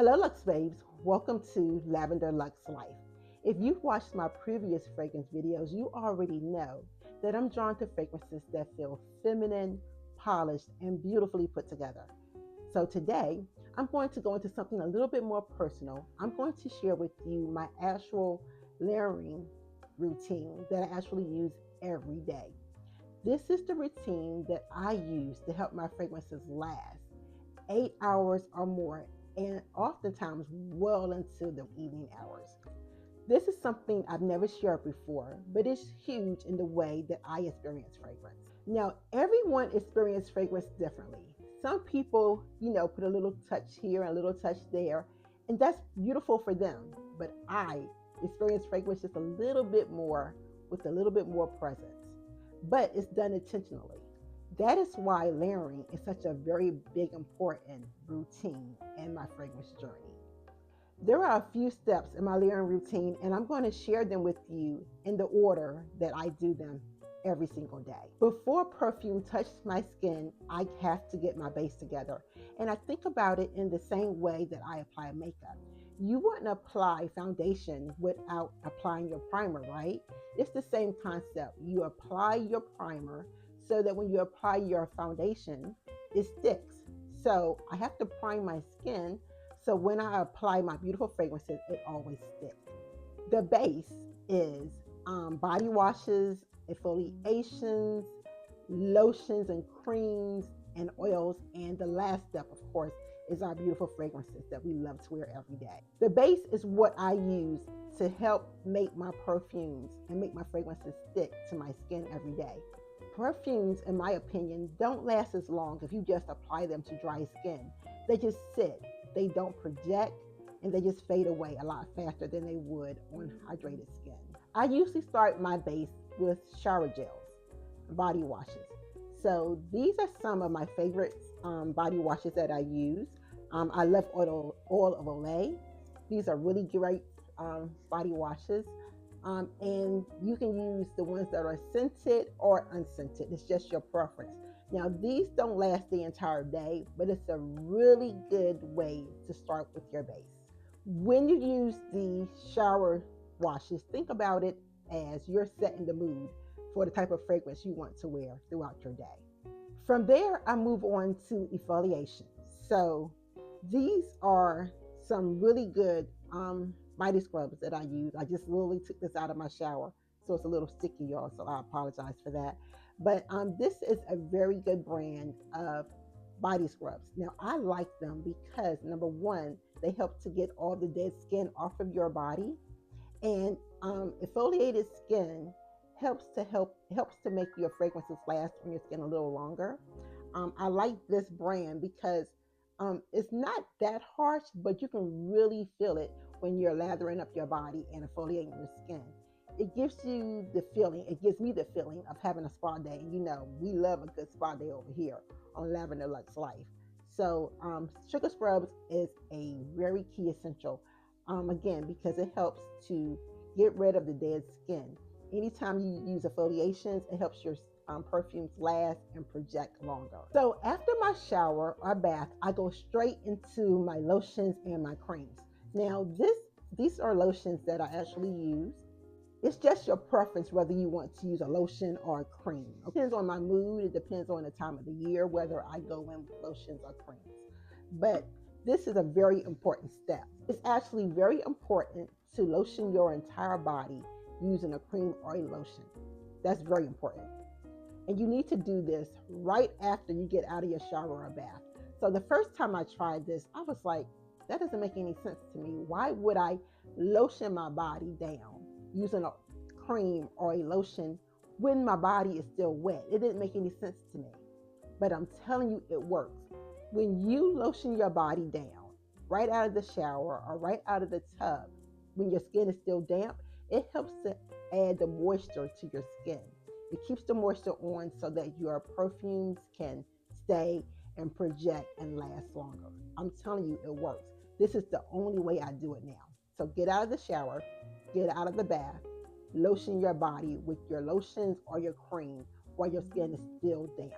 Hello, Luxe Babes. Welcome to Lavender Luxe Life. If you've watched my previous fragrance videos, you already know that I'm drawn to fragrances that feel feminine, polished, and beautifully put together. So today, I'm going to go into something a little bit more personal. I'm going to share with you my actual layering routine that I actually use every day. This is the routine that I use to help my fragrances last 8 hours or more, and oftentimes well into the evening hours. This is something I've never shared before, but it's huge in the way that I experience fragrance. Now, everyone experiences fragrance differently. Some people, put a little touch here and a little touch there, and that's beautiful for them. But I experience fragrance just a little bit more with a little bit more presence. But it's done intentionally. That is why layering is such a very big, important routine in my fragrance journey. There are a few steps in my layering routine, and I'm going to share them with you in the order that I do them every single day. Before perfume touches my skin, I have to get my base together. And I think about it in the same way that I apply makeup. You wouldn't apply foundation without applying your primer, right? It's the same concept. You apply your primer so that when you apply your foundation, it sticks. So I have to prime my skin so when I apply my beautiful fragrances, it always sticks. The base is body washes, exfoliations, lotions and creams and oils. And the last step, of course, is our beautiful fragrances that we love to wear every day. The base is what I use to help make my perfumes and make my fragrances stick to my skin every day. Perfumes, in my opinion, don't last as long if you just apply them to dry skin. They just sit, they don't project, and they just fade away a lot faster than they would on hydrated skin. I usually start my base with shower gels, body washes. So these are some of my favorite body washes that I use. I love oil of Olay. These are really great body washes. And you can use the ones that are scented or unscented. It's just your preference. Now, these don't last the entire day, but it's a really good way to start with your base. When you use the shower washes, think about it as you're setting the mood for the type of fragrance you want to wear throughout your day. From there, I move on to exfoliation. So these are some really good body scrubs that I use. I just literally took this out of my shower, so it's a little sticky, y'all. So I apologize for that. But this is a very good brand of body scrubs. Now I like them because number one, they help to get all the dead skin off of your body, and exfoliated skin helps to make your fragrances last on your skin a little longer. I like this brand because it's not that harsh, but you can really feel it when you're lathering up your body and exfoliating your skin. It gives you the feeling, it gives me the feeling of having a spa day. And we love a good spa day over here on Lavender Luxe Life. So sugar scrubs is a very key essential, again, because it helps to get rid of the dead skin. Anytime you use exfoliations, it helps your perfumes last and project longer. So after my shower or bath, I go straight into my lotions and my creams. Now these are lotions that I actually use. It's just your preference whether you want to use a lotion or a cream. It depends on my mood. It depends on the time of the year whether I go in with lotions or creams. But this is a very important step. It's actually very important to lotion your entire body using a cream or a lotion. That's very important. And you need to do this right after you get out of your shower or bath. So the first time I tried this, I was like, that doesn't make any sense to me. Why would I lotion my body down using a cream or a lotion when my body is still wet? It didn't make any sense to me. But I'm telling you, it works. When you lotion your body down right out of the shower or right out of the tub, when your skin is still damp, it helps to add the moisture to your skin. It keeps the moisture on so that your perfumes can stay and project and last longer. I'm telling you, it works. This is the only way I do it now. So get out of the shower, get out of the bath, lotion your body with your lotions or your cream while your skin is still damp.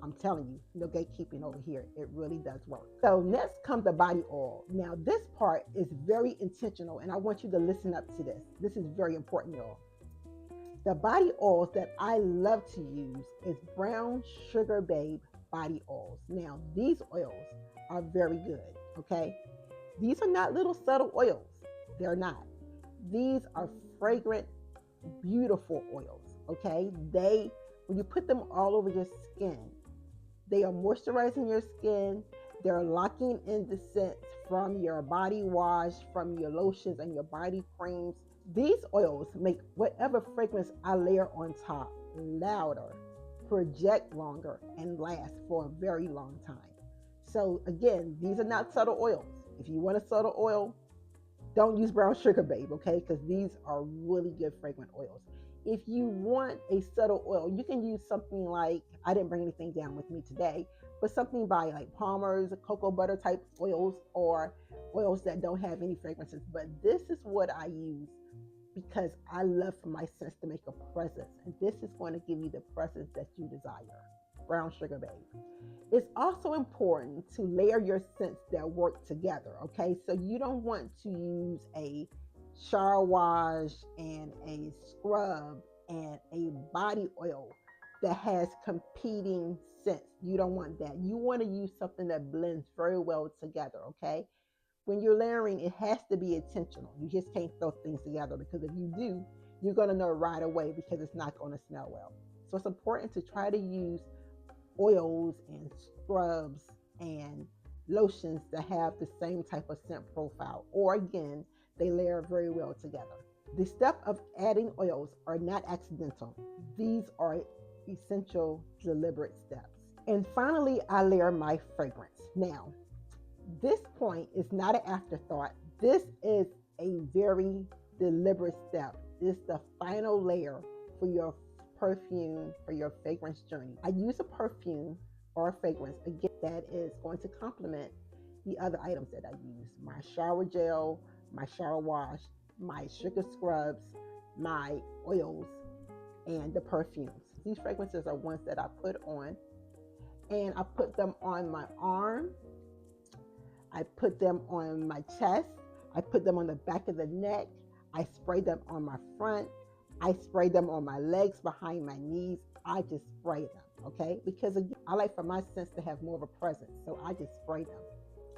I'm telling you, no gatekeeping over here. It really does work. So next comes the body oil. Now this part is very intentional, and I want you to listen up to this. This is very important, y'all. The body oils that I love to use is Brown Sugar Babe body oils. Now these oils are very good, okay? These are not little subtle oils. They're not. These are fragrant, beautiful oils, okay? When you put them all over your skin, they are moisturizing your skin. They're locking in the scents from your body wash, from your lotions and your body creams. These oils make whatever fragrance I layer on top louder, project longer, and last for a very long time. So again, these are not subtle oils. If you want a subtle oil, don't use Brown Sugar Babe, okay? Because these are really good fragrant oils. If you want a subtle oil, you can use something like, I didn't bring anything down with me today, but something by like Palmer's, cocoa butter type oils, or oils that don't have any fragrances. But this is what I use because I love for my scents to make a presence. And this is going to give you the presence that you desire. Brown Sugar Babe. It's also important to layer your scents that work together, okay? So you don't want to use a shower wash and a scrub and a body oil that has competing scents. You don't want that. You want to use something that blends very well together, okay? When you're layering, it has to be intentional. You just can't throw things together, because if you do, you're going to know right away because it's not going to smell well. So it's important to try to use oils and scrubs and lotions that have the same type of scent profile, or again, they layer very well together. The step of adding oils are not accidental. These are essential, deliberate steps. And finally, I layer my fragrance. Now, this point is not an afterthought. This is a very deliberate step. It's the final layer for your perfume, for your fragrance journey. I use a perfume or a fragrance, again, that is going to complement the other items that I use. My shower gel, my shower wash, my sugar scrubs, my oils, and the perfumes. These fragrances are ones that I put on, and I put them on my arm, I put them on my chest, I put them on the back of the neck, I spray them on my front, I spray them on my legs, behind my knees. I just spray them, okay? Because again, I like for my scents to have more of a presence, so I just spray them.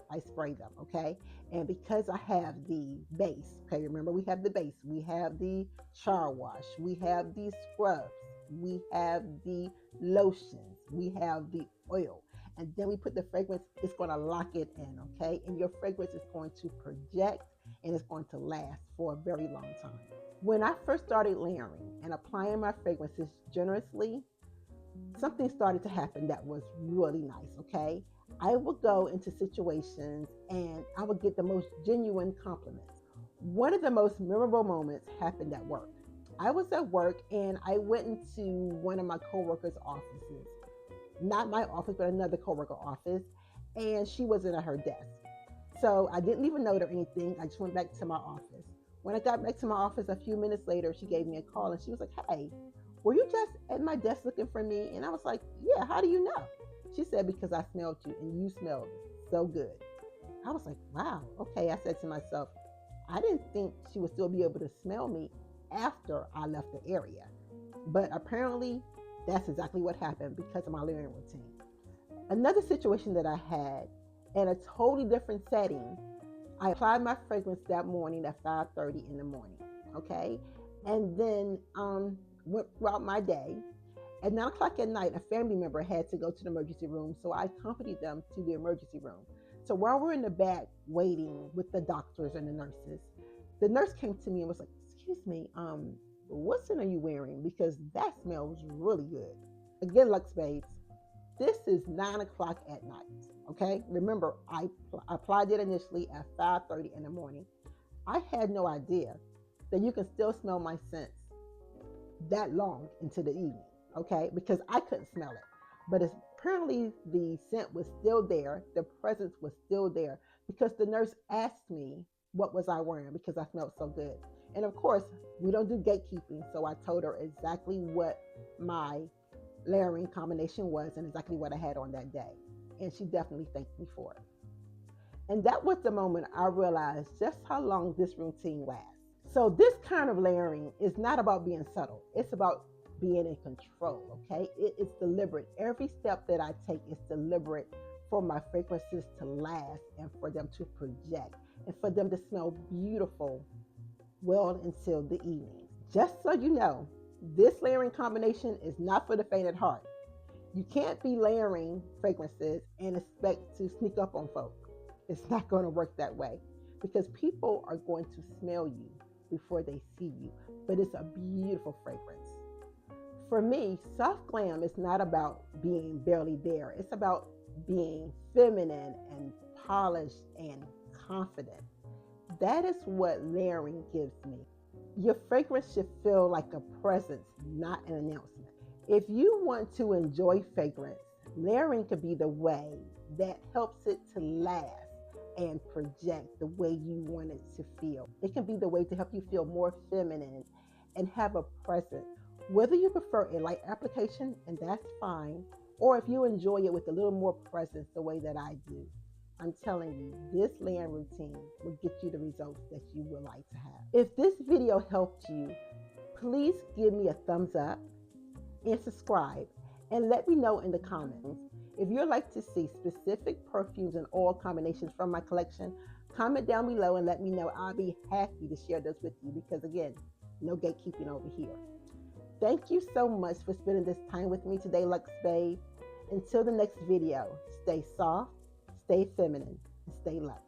I spray them, okay? And because I have the base, okay, remember we have the base, we have the shower wash, we have the scrubs, we have the lotions, we have the oil, and then we put the fragrance. It's going to lock it in, okay? And your fragrance is going to project, and it's going to last for a very long time. When I first started layering and applying my fragrances generously, something started to happen that was really nice, okay? I would go into situations and I would get the most genuine compliments. One of the most memorable moments happened at work. I was at work and I went into one of my coworkers' offices. Not my office, but another coworker office, and she wasn't at her desk. So I didn't leave a note or anything. I just went back to my office. When I got back to my office a few minutes later, she gave me a call and she was like, "Hey, were you just at my desk looking for me?" And I was like, "Yeah, how do you know?" She said, "Because I smelled you and you smelled so good." I was like, "Wow, okay." I said to myself, I didn't think she would still be able to smell me after I left the area. But apparently, that's exactly what happened because of my layering routine. Another situation that I had in a totally different setting, I applied my fragrance that morning at 5:30 in the morning, okay? And then went throughout my day. At 9 o'clock at night, a family member had to go to the emergency room, so I accompanied them to the emergency room. So while we're in the back waiting with the doctors and the nurses, the nurse came to me and was like, "Excuse me, what scent are you wearing? Because that smells really good." Again, Luxe babes, this is 9 o'clock at night, okay? Remember, I applied it initially at 5:30 in the morning. I had no idea that you can still smell my scents that long into the evening, okay? Because I couldn't smell it. But apparently the scent was still there. The presence was still there because the nurse asked me what was I wearing because I smelled so good. And of course, we don't do gatekeeping. So I told her exactly what my layering combination was and exactly what I had on that day. And she definitely thanked me for it. And that was the moment I realized just how long this routine lasts. So this kind of layering is not about being subtle. It's about being in control, okay? It is deliberate. Every step that I take is deliberate for my fragrances to last and for them to project and for them to smell beautiful well until the evening. Just so you know, this layering combination is not for the faint at heart. You can't be layering fragrances and expect to sneak up on folk. It's not going to work that way because people are going to smell you before they see you. But it's a beautiful fragrance. For me, soft glam is not about being barely there. It's about being feminine and polished and confident. That is what layering gives me. Your fragrance should feel like a presence, not an announcement. If you want to enjoy fragrance, layering could be the way that helps it to last and project the way you want it to feel. It can be the way to help you feel more feminine and have a presence. Whether you prefer a light application, and that's fine, or if you enjoy it with a little more presence the way that I do, I'm telling you, this layering routine will get you the results that you would like to have. If this video helped you, please give me a thumbs up and subscribe, and let me know in the comments. If you'd like to see specific perfumes and oil combinations from my collection, comment down below and let me know. I'll be happy to share those with you because, again, no gatekeeping over here. Thank you so much for spending this time with me today, Luxe Babe. Until the next video, stay soft, stay feminine, and stay luxe.